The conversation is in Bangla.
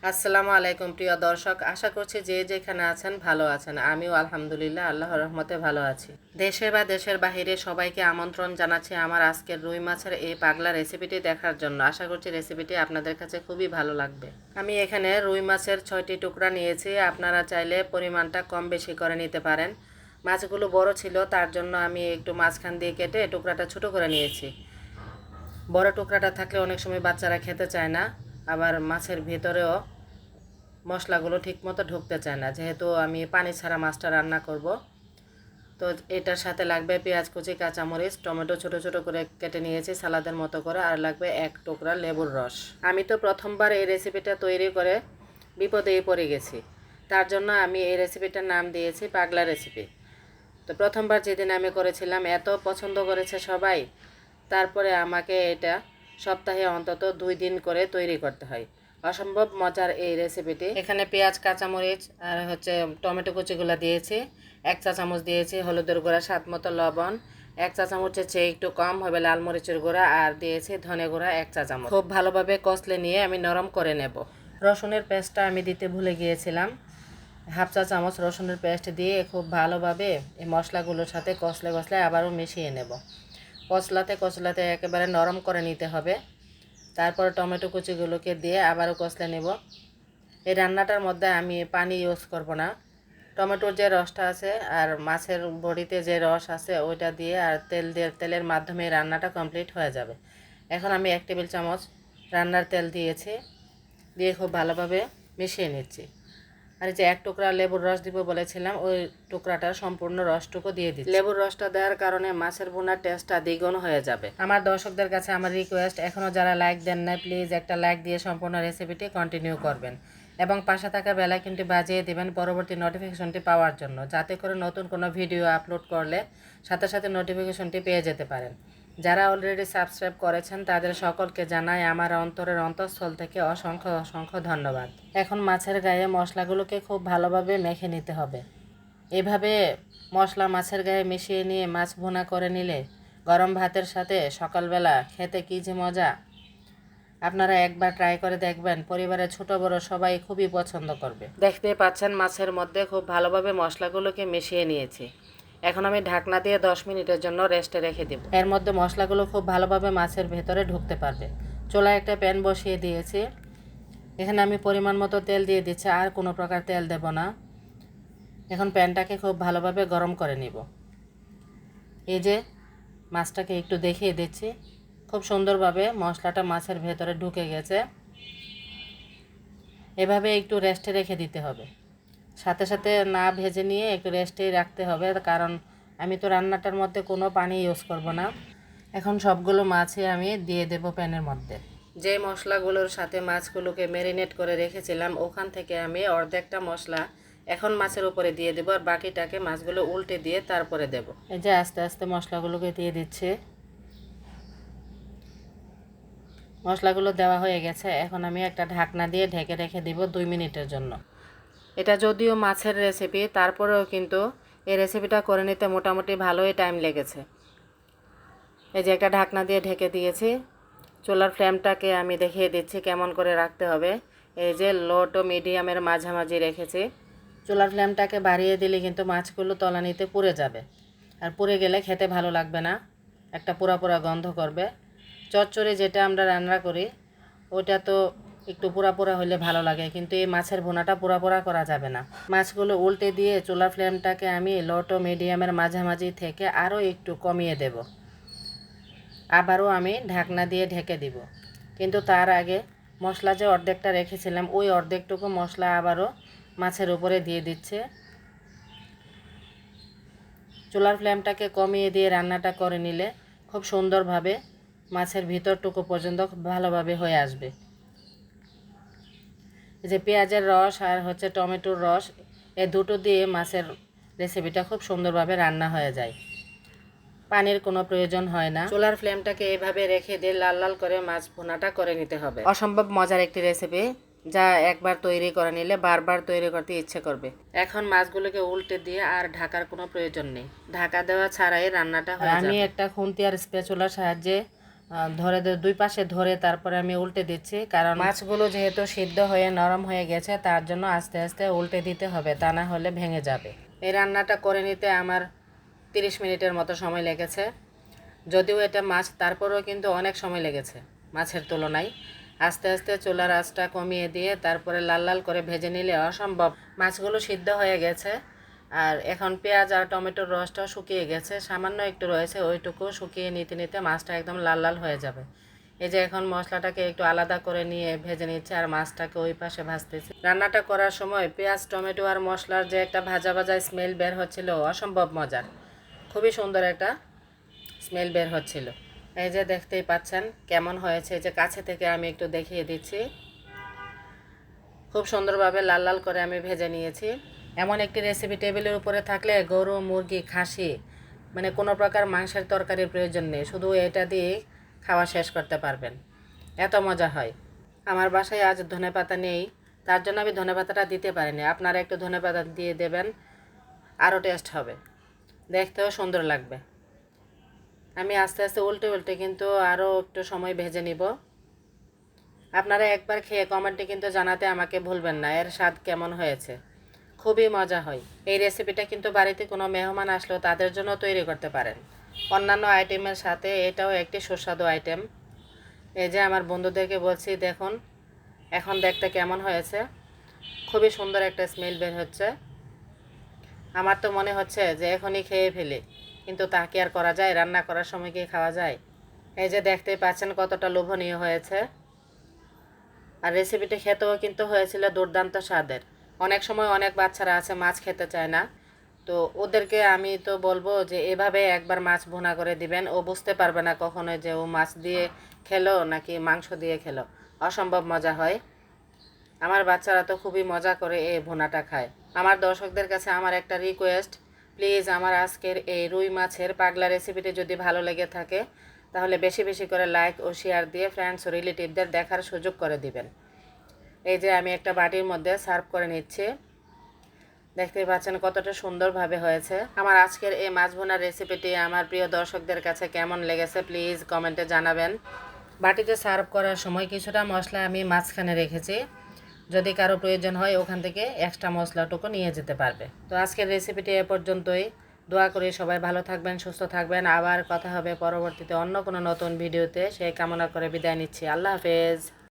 আসসালামু আলাইকুম প্রিয় দর্শক, আশা করছি যে যেখানে আছেন ভালো আছেন। আমিও আলহামদুলিল্লাহ আল্লাহর রহমতে ভালো আছি। দেশে বা দেশের বাহিরে সবাইকে আমন্ত্রণ জানাচ্ছি আমার আজকের রুই মাছের এই পাগলা রেসিপিটি দেখার জন্য। আশা করছি রেসিপিটি আপনাদের কাছে খুবই ভালো লাগবে। আমি এখানে রুই মাছের 6টি টুকরা নিয়েছি। আপনারা চাইলে পরিমাণটা কম বেশি করে নিতে পারেন। মাছগুলো বড় ছিল, তার জন্য আমি একটু মাঝখান দিয়ে কেটে টুকরাটা ছোট করে নিয়েছি। বড় টুকরাটা থাকলে অনেক সময় বাচ্চারা খেতে চায় না, আবার মাছের ভেতরেও মশলাগুলো ঠিকমতো ঢুকতে চায় না, যেহেতু আমি পানি ছাড়া মাছটা রান্না করব। তো এটার সাথে লাগবে পেঁয়াজ কুচি, কাঁচামরিচ, টমেটো ছোট ছোট করে কেটে নিয়েছি সালাদের মতো করে, আর লাগবে এক টুকরা লেবুর রস। আমি তো প্রথমবার এই রেসিপিটা তৈরি করে বিপদেই পড়ে গেছি, তার জন্য আমি এই রেসিপিটার নাম দিয়েছি পাগলা রেসিপি। তো প্রথমবার যেদিন আমি করেছিলাম এত পছন্দ করেছে সবাই, তারপরে আমাকে এটা সপ্তাহে অন্তত 2 দিন করে তৈরি করতে হয়। অসম্ভব মজার এই রেসিপিটি। এখানে পেঁয়াজ, কাঁচামরিচ আর টমেটো কুচিগুলো দিয়েছি। 1 চা চামচ দিয়েছি হলুদের গুঁড়া, স্বাদ মতো লবণ, 1 চা চামচের চেয়ে একটু কম হবে লাল মরিচের গুঁড়া, আর দিয়েছি ধনে গুঁড়া 1 চা চামচ। খুব ভালোভাবে কষলে নিয়ে আমি নরম করে নেব। রসুনের পেস্টটা আমি দিতে ভুলে গিয়েছিলাম। 1/2 চা চামচ রসুনের পেস্ট দিয়ে খুব ভালোভাবে এই মশলাগুলোর সাথে কষলে কষলে আবারও মিশিয়ে নেব। কষলাতে একেবারে নরম করে নিতে হবে। তারপর টমেটো কুচিগুলোকে দিয়ে আবারও কষলে নেব। এই রান্নাটার মধ্যে আমি পানি ইউজ করব না। টমেটোর যে রসটা আছে আর মাছের বড়িতে যে রস আছে ওইটা দিয়ে আর তেলের মাধ্যমে রান্নাটা কমপ্লিট হয়ে যাবে। এখন আমি 1 টেবিল চামচ রান্নার তেল দিয়েছি, দিয়ে খুব ভালোভাবে মিশিয়ে নিচ্ছি। আর যে 1 টুকরা লেবুর রস দিব বলেছিলাম, ওই টুকরাটার সম্পূর্ণ রসটুকু দিয়ে দিচ্ছি। লেবুর রসটা দেওয়ার কারণে মাছের ভুনার টেস্টটা দ্বিগুণ হয়ে যাবে। আমার দর্শকদের কাছে আমার রিকোয়েস্ট, এখনও যারা লাইক দেন না প্লিজ একটা লাইক দিয়ে সম্পূর্ণ রেসিপিটি কন্টিনিউ করবেন এবং পাশে থাকা বেল আইকনটি বাজিয়ে দেবেন পরবর্তী নোটিফিকেশনটি পাওয়ার জন্য, যাতে করে নতুন কোনো ভিডিও আপলোড করলে সাথে সাথে নোটিফিকেশনটি পেয়ে যেতে পারেন। যারা অলরেডি সাবস্ক্রাইব করেছেন তাদের সকলকে জানাই আমার অন্তরের অন্তঃস্থল থেকে অসংখ্য অসংখ্য ধন্যবাদ। এখন মাছের গায়ে মশলাগুলোকে খুব ভালোভাবে মেখে নিতে হবে। এভাবে মশলা মাছের গায়ে মিশিয়ে নিয়ে মাছ ভুনা করে নিলে গরম ভাতের সাথে সকালবেলা খেতে কী যে মজা। আপনারা একবার ট্রাই করে দেখবেন, পরিবারের ছোট বড় সবাই খুবই পছন্দ করবে। দেখতে পাচ্ছেন মাছের মধ্যে খুব ভালোভাবে মশলাগুলোকে মিশিয়ে নিয়েছি। এখন আমি ঢাকনা দিয়ে 10 মিনিটের জন্য রেস্টে রেখে দেব। এর মধ্যে মশলাগুলো খুব ভালোভাবে মাছের ভেতরে ঢুকতে পারবে। চুলায় একটা প্যান বসিয়ে দিয়েছি। এখানে আমি পরিমাণ মতো তেল দিয়ে দিচ্ছি, আর কোনো প্রকার তেল দেব না। এখন প্যানটাকে খুব ভালোভাবে গরম করে নিব। এই যে মাছটাকে একটু দেখিয়ে দিচ্ছি, খুব সুন্দরভাবে মশলাটা মাছের ভেতরে ঢুকে গেছে। এভাবে একটু রেস্টে রেখে দিতে হবে, সাথে সাথে না ভেজে নিয়ে একটু রেস্টেই রাখতে হবে, কারণ আমি তো রান্নাটার মধ্যে কোনো পানি ইউজ করব না। এখন সবগুলো মাছই আমি দিয়ে দেব প্যানের মধ্যে। যে মশলাগুলোর সাথে মাছগুলোকে ম্যারিনেট করে রেখেছিলাম ওখান থেকে আমি অর্ধেকটা মশলা এখন মাছের উপরে দিয়ে দেবো, আর বাকিটাকে মাছগুলো উল্টে দিয়ে তারপরে দেব। এই যে আস্তে আস্তে মশলাগুলোকে দিয়ে দিচ্ছে। মশলাগুলো দেওয়া হয়ে গেছে, এখন আমি একটা ঢাকনা দিয়ে ঢেকে রেখে দিব 2 মিনিটের জন্য। এটা যদিও মাছের রেসিপি, তারপরেও কিন্তু এই রেসিপিটা করে নিতে মোটামুটি ভালোই টাইম লেগেছে। এই যে একটা ঢাকনা দিয়ে ঢেকে দিয়েছি। চুলার ফ্লেমটাকে আমি দেখিয়ে দিচ্ছি কেমন করে রাখতে হবে। এই যে লো টু মিডিয়ামের মাঝামাঝি রেখেছি। চুলার ফ্লেমটাকে বাড়িয়ে দিলে কিন্তু মাছগুলো তলানিতে পুড়ে যাবে, আর পুড়ে গেলে খেতে ভালো লাগবে না, একটা পোড়া পোড়া গন্ধ করবে। চচ্চড়ি যেটা আমরা রান্না করি ওটা তো একটু পোড়া পোড়া হলে ভালো লাগে, কিন্তু এই মাছের ভুনাটা পোড়া পোড়া করা যাবে না। মাছগুলো উল্টে দিয়ে চুলার ফ্লেমটাকে আমি লো টু মিডিয়ামের মাঝামাঝি থেকে আরও একটু কমিয়ে দেব। আবারও আমি ঢাকনা দিয়ে ঢেকে দিব, কিন্তু তার আগে মশলা যে অর্ধেকটা রেখেছিলাম ওই অর্ধেকটুকু মশলা আবারও মাছের উপরে দিয়ে দিচ্ছে। চুলার ফ্লেমটাকে কমিয়ে দিয়ে রান্নাটা করে নিলে খুব সুন্দরভাবে মাছের ভিতরটুকু পর্যন্ত খুব ভালোভাবে হয়ে আসবে। এই যে পেঁয়াজের রস আর টমেটোর রস, এই দুটো দিয়ে মাছের রেসিপিটা খুব সুন্দরভাবে রান্না হয়ে যায়, পানির কোনো প্রয়োজন হয় না। চুলার ফ্লেমটাকে এইভাবে রেখে দিয়ে লাল লাল করে মাছ ভুনাটা করে নিতে হবে। অসম্ভব মজার একটি রেসিপি, যা একবার তৈরি করে নিলে বারবার তৈরি করতে ইচ্ছে করবে। এখন মাছগুলোকে উল্টে দিয়ে আর ঢাকার কোনো প্রয়োজন নেই, ঢাকা দেওয়া ছাড়াই রান্নাটা হয়ে যাবে। আমি একটা খুন্তি আর স্প্যাচুলার সাহায্যে দুই পাশে ধরে তারপরে আমি উল্টে দিচ্ছি, কারণ মাছগুলো যেহেতু সিদ্ধ হয়ে নরম হয়ে গেছে তার জন্য আস্তে আস্তে উল্টে দিতে হবে, তা না হলে ভেঙে যাবে। এই রান্নাটা করে নিতে আমার 30 মিনিটের মতো সময় লেগেছে। যদিও এটা মাছ, তারপরেও কিন্তু অনেক সময় লেগেছে মাছের তুলনায়। আস্তে আস্তে চুলার আঁচটা কমিয়ে দিয়ে তারপরে লাল লাল করে ভেজে নিলে অসম্ভব। মাছগুলো সিদ্ধ হয়ে গেছে, আর এখন পেঁয়াজ আর টমেটোর রসটাও শুকিয়ে গেছে, সামান্য একটু রয়েছে, ওইটুকু শুকিয়ে নিতে নিতে মাছটা একদম লাল লাল হয়ে যাবে। এই যে এখন মশলাটাকে একটু আলাদা করে নিয়ে ভেজে নিচ্ছে আর মাছটাকে ওই পাশে ভাজতেছি। রান্নাটা করার সময় পেঁয়াজ টমেটো আর মশলার যে একটা ভাজা ভাজা স্মেল বের হচ্ছিল, অসম্ভব মজার, খুবই সুন্দর একটা স্মেল বের হচ্ছিল। এই যে দেখতেই পাচ্ছেন কেমন হয়েছে, এই যে কাছে থেকে আমি একটু দেখিয়ে দিচ্ছি। খুব সুন্দরভাবে লাল লাল করে আমি ভেজে নিয়েছি। এমন একটি রেসিপি টেবিলের উপরে থাকলে গরু মুরগি খাসি মানে কোনো প্রকার মাংসের তরকারির প্রয়োজন নেই, শুধু এটা দিয়ে খাওয়া শেষ করতে পারবেন, এত মজা হয়। আমার বাসায় আজ ধনেপাতা নেই, তার জন্য আমি ধনেপাতাটা দিতে পারিনি। আপনারা একটু ধনেপাতা দিয়ে দেবেন, আরও টেস্ট হবে, দেখতেও সুন্দর লাগবে। আমি আস্তে আস্তে উল্টে উল্টে কিন্তু আরও একটু সময় ভেজে নিব। আপনারা একবার খেয়ে কমেন্টে কিন্তু জানাতে আমাকে ভুলবেন না এর স্বাদ কেমন হয়েছে। খুবই মজা হয়। এই রেসিপিটা কিন্তু বাড়িতে কোনো মেহমান আসলেও তাদের জন্য তৈরি করতে পারেন। অন্যান্য আইটেমের সাথে এটাও একটি সুস্বাদু আইটেম। এই যে আমার বন্ধুদেরকে বলছি, দেখুন এখন দেখতে কেমন হয়েছে, খুবই সুন্দর একটা স্মেল বের হচ্ছে। আমার তো মনে হচ্ছে যে এখনই খেয়ে ফেলি, কিন্তু তা কি আর করা যায়, রান্না করার সময় কি খাওয়া যায়? এই যে দেখতেই পাচ্ছেন কতটা লোভনীয় হয়েছে। আর রেসিপিটি খেতেও কিন্তু হয়েছিল দুর্দান্ত স্বাদের। অনেক সময় অনেক বাচ্চারা আছে মাছ খেতে চায় না, তো ওদেরকে আমি তো বলবো যে এভাবে একবার মাছ ভুনা করে দিবেন, ও বুঝতে পারবে না কখনো যে ও মাছ দিয়ে খেলো নাকি মাংস দিয়ে খেলো, অসম্ভব মজা হয়। আমার বাচ্চারা তো খুবই মজা করে এই ভুনাটা খায়। আমার দর্শকদের কাছে আমার একটা রিকোয়েস্ট, প্লিজ আমার আজকের এই রুই মাছের পাগলা রেসিপিটি যদি ভালো লেগে থাকে তাহলে বেশি বেশি করে লাইক ও শেয়ার দিয়ে ফ্রেন্ডস ও রিলেটিভদের দেখার সুযোগ করে দিবেন। এই যে আমি একটা বাটির মধ্যে সার্ভ করে নিচ্ছি, দেখতেই পাচ্ছেন কতটা সুন্দরভাবে হয়েছে। আমার আজকের এই মাছ ভুনার রেসিপিটি আমার প্রিয় দর্শকদের কাছে কেমন লেগেছে প্লিজ কমেন্টে জানাবেন। বাটিতে সার্ভ করার সময় কিছুটা মশলা আমি মাঝখানে রেখেছি, যদি কারো প্রয়োজন হয় ওখান থেকে এক্সট্রা মশলাটুকু নিয়ে যেতে পারবে। তো আজকের রেসিপিটি এ পর্যন্তই। দোয়া করি সবাই ভালো থাকবেন, সুস্থ থাকবেন। আবার কথা হবে পরবর্তীতে অন্য কোনো নতুন ভিডিওতে, সেই কামনা করে বিদায় নিচ্ছি। আল্লাহ হাফেজ।